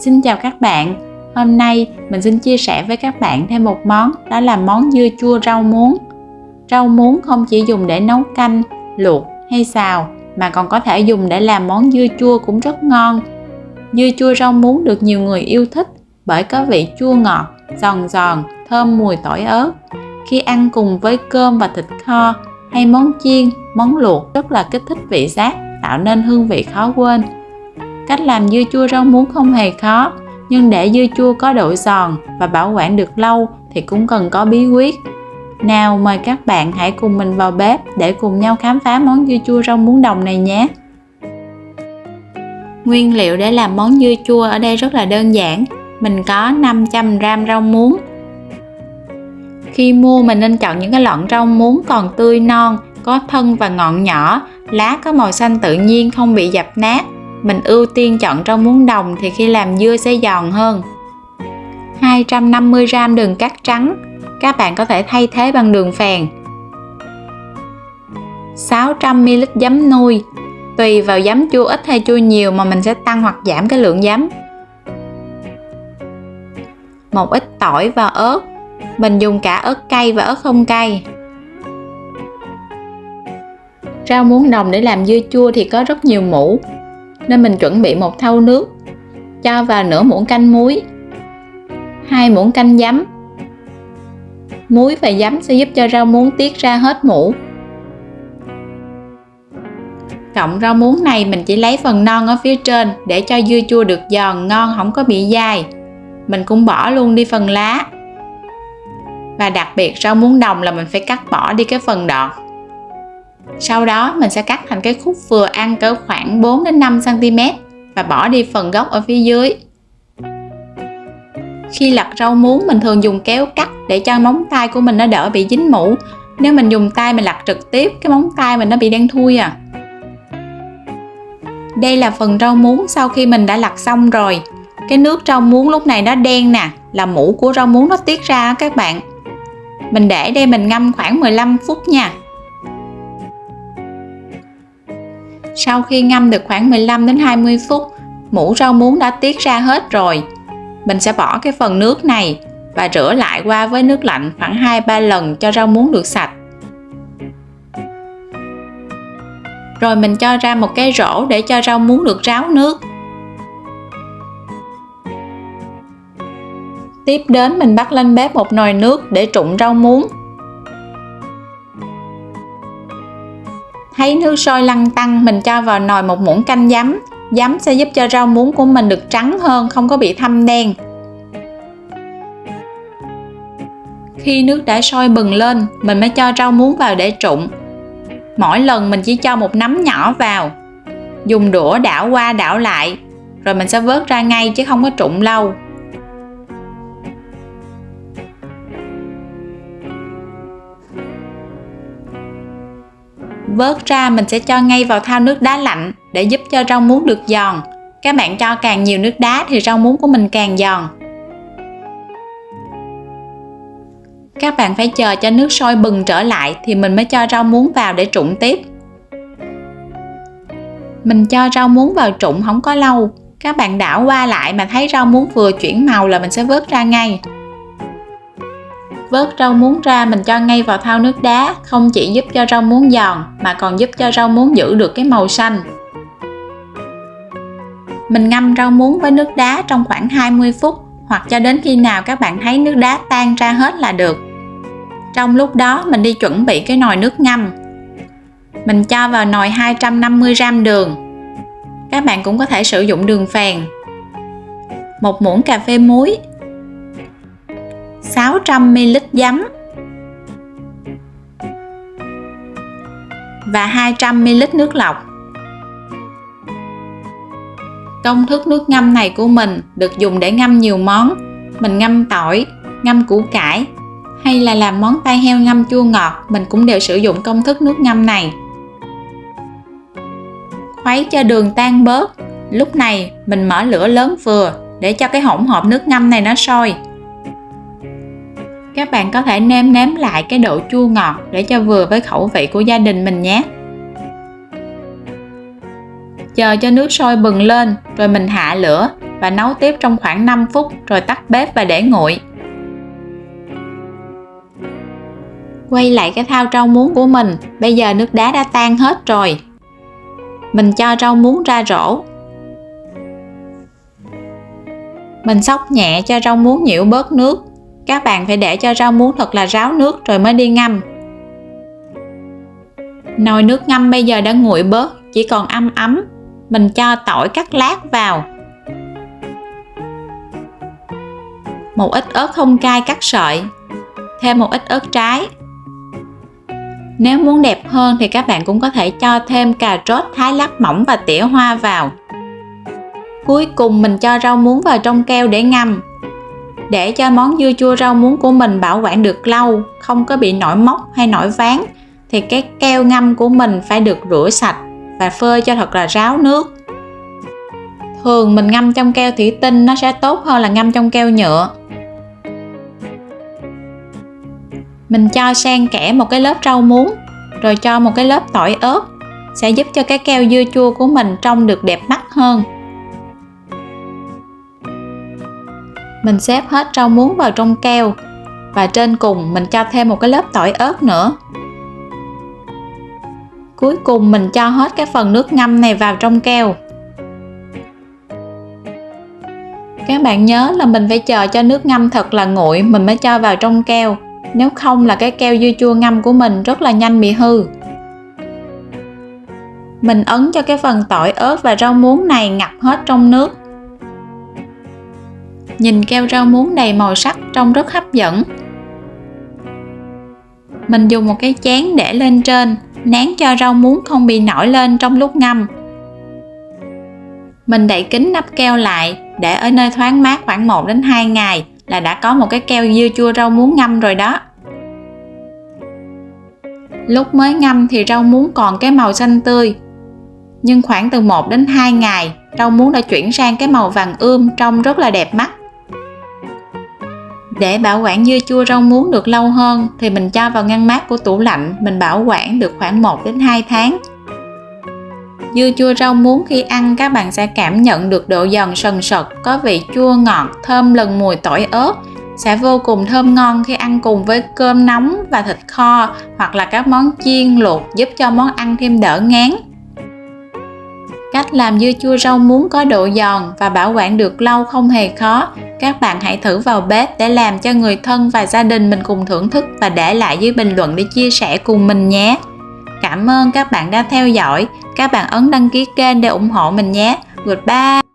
Xin chào các bạn, hôm nay mình xin chia sẻ với các bạn thêm một món, đó là món dưa chua rau muống. Rau muống không chỉ dùng để nấu canh, luộc hay xào mà còn có thể dùng để làm món dưa chua cũng rất ngon. Dưa chua rau muống được nhiều người yêu thích bởi có vị chua ngọt, giòn giòn, thơm mùi tỏi ớt. Khi ăn cùng với cơm và thịt kho hay món chiên, món luộc rất là kích thích vị giác, tạo nên hương vị khó quên. Cách làm dưa chua rau muống không hề khó, nhưng để dưa chua có độ giòn và bảo quản được lâu thì cũng cần có bí quyết. Nào mời các bạn hãy cùng mình vào bếp để cùng nhau khám phá món dưa chua rau muống đồng này nhé. Nguyên liệu để làm món dưa chua ở đây rất là đơn giản. Mình có 500g rau muống. Khi mua mình nên chọn những cái loại rau muống còn tươi non, có thân và ngọn nhỏ, lá có màu xanh tự nhiên, không bị dập nát. Mình ưu tiên chọn rau muống đồng thì khi làm dưa sẽ giòn hơn. 250g đường cát trắng, các bạn có thể thay thế bằng đường phèn. 600ml giấm nuôi, tùy vào giấm chua ít hay chua nhiều mà mình sẽ tăng hoặc giảm cái lượng giấm. Một ít tỏi và ớt, mình dùng cả ớt cay và ớt không cay. Rau muống đồng để làm dưa chua thì có rất nhiều mũ, nên mình chuẩn bị một thau nước, cho vào nửa muỗng canh muối, 2 muỗng canh giấm. Muối và giấm sẽ giúp cho rau muống tiết ra hết mũ. Cọng rau muống này mình chỉ lấy phần non ở phía trên để cho dưa chua được giòn ngon, không có bị dai. Mình cũng bỏ luôn đi phần lá. Và đặc biệt rau muống đồng là mình phải cắt bỏ đi cái phần đọt. Sau đó mình sẽ cắt thành cái khúc vừa ăn cỡ khoảng 4 đến 5cm và bỏ đi phần gốc ở phía dưới. Khi lặt rau muống mình thường dùng kéo cắt để cho móng tay của mình nó đỡ bị dính mũ. Nếu mình dùng tay mình lặt trực tiếp, cái móng tay mình nó bị đen thui à. Đây là phần rau muống sau khi mình đã lặt xong rồi. Cái nước rau muống lúc này nó đen nè, là mũ của rau muống nó tiết ra các bạn. Mình để đây mình ngâm khoảng 15 phút nha. Sau khi ngâm được khoảng 15 đến 20 phút, mũ rau muống đã tiết ra hết rồi. Mình sẽ bỏ cái phần nước này và rửa lại qua với nước lạnh khoảng 2-3 lần cho rau muống được sạch. Rồi mình cho ra một cái rổ để cho rau muống được ráo nước. Tiếp đến mình bắt lên bếp một nồi nước để trụng rau muống. Thấy nước sôi lăn tăn, mình cho vào nồi một muỗng canh giấm. Giấm sẽ giúp cho rau muống của mình được trắng hơn, không có bị thâm đen. Khi nước đã sôi bừng lên, mình mới cho rau muống vào để trụng. Mỗi lần mình chỉ cho một nắm nhỏ vào. Dùng đũa đảo qua đảo lại, rồi mình sẽ vớt ra ngay chứ không có trụng lâu. Vớt ra mình sẽ cho ngay vào thau nước đá lạnh để giúp cho rau muống được giòn. Các bạn cho càng nhiều nước đá thì rau muống của mình càng giòn. Các bạn phải chờ cho nước sôi bừng trở lại thì mình mới cho rau muống vào để trụng tiếp. Mình cho rau muống vào trụng không có lâu. Các bạn đảo qua lại mà thấy rau muống vừa chuyển màu là mình sẽ vớt ra ngay. Vớt rau muống ra mình cho ngay vào thau nước đá, không chỉ giúp cho rau muống giòn mà còn giúp cho rau muống giữ được cái màu xanh. Mình ngâm rau muống với nước đá trong khoảng 20 phút hoặc cho đến khi nào các bạn thấy nước đá tan ra hết là được. Trong lúc đó mình đi chuẩn bị cái nồi nước ngâm. Mình cho vào nồi 250g đường. Các bạn cũng có thể sử dụng đường phèn. 1 muỗng cà phê muối, 600ml giấm và 200ml nước lọc. Công thức nước ngâm này của mình được dùng để ngâm nhiều món. Mình ngâm tỏi, ngâm củ cải hay là làm món tai heo ngâm chua ngọt, mình cũng đều sử dụng công thức nước ngâm này. Khuấy cho đường tan bớt. Lúc này mình mở lửa lớn vừa để cho cái hỗn hợp nước ngâm này nó sôi. Các bạn có thể nêm lại cái độ chua ngọt để cho vừa với khẩu vị của gia đình mình nhé. Chờ cho nước sôi bừng lên rồi mình hạ lửa và nấu tiếp trong khoảng 5 phút rồi tắt bếp và để nguội. Quay lại cái thao rau muống của mình, bây giờ nước đá đã tan hết rồi. Mình cho rau muống ra rổ. Mình xóc nhẹ cho rau muống nhiễu bớt nước. Các bạn phải để cho rau muống thật là ráo nước rồi mới đi ngâm. Nồi nước ngâm bây giờ đã nguội bớt, chỉ còn ấm ấm. Mình cho tỏi cắt lát vào. Một ít ớt không cay cắt sợi. Thêm một ít ớt trái. Nếu muốn đẹp hơn thì các bạn cũng có thể cho thêm cà rốt thái lát mỏng và tỉa hoa vào. Cuối cùng mình cho rau muống vào trong keo để ngâm. Để cho món dưa chua rau muống của mình bảo quản được lâu, không có bị nổi mốc hay nổi ván, thì cái keo ngâm của mình phải được rửa sạch và phơi cho thật là ráo nước. Thường mình ngâm trong keo thủy tinh nó sẽ tốt hơn là ngâm trong keo nhựa. Mình cho xen kẽ một cái lớp rau muống, rồi cho một cái lớp tỏi ớt, sẽ giúp cho cái keo dưa chua của mình trông được đẹp mắt hơn. Mình xếp hết rau muống vào trong keo và trên cùng mình cho thêm một cái lớp tỏi ớt nữa. Cuối cùng mình cho hết cái phần nước ngâm này vào trong keo. Các bạn nhớ là mình phải chờ cho nước ngâm thật là nguội mình mới cho vào trong keo. Nếu không là cái keo dưa chua ngâm của mình rất là nhanh bị hư. Mình ấn cho cái phần tỏi ớt và rau muống này ngập hết trong nước. Nhìn keo rau muống đầy màu sắc trông rất hấp dẫn. Mình dùng một cái chén để lên trên, nén cho rau muống không bị nổi lên trong lúc ngâm. Mình đậy kín nắp keo lại để ở nơi thoáng mát khoảng 1 đến 2 ngày là đã có một cái keo dưa chua rau muống ngâm rồi đó. Lúc mới ngâm thì rau muống còn cái màu xanh tươi, nhưng khoảng từ 1 đến 2 ngày rau muống đã chuyển sang cái màu vàng ươm, trông rất là đẹp mắt. Để bảo quản dưa chua rau muống được lâu hơn thì mình cho vào ngăn mát của tủ lạnh, mình bảo quản được khoảng 1 đến 2 tháng. Dưa chua rau muống khi ăn các bạn sẽ cảm nhận được độ giòn sần sật, có vị chua ngọt, thơm lừng mùi tỏi ớt, sẽ vô cùng thơm ngon khi ăn cùng với cơm nóng và thịt kho hoặc là các món chiên luộc, giúp cho món ăn thêm đỡ ngán. Cách làm dưa chua rau muống có độ giòn và bảo quản được lâu không hề khó. Các bạn hãy thử vào bếp để làm cho người thân và gia đình mình cùng thưởng thức và để lại dưới bình luận để chia sẻ cùng mình nhé. Cảm ơn các bạn đã theo dõi. Các bạn ấn đăng ký kênh để ủng hộ mình nhé. Goodbye!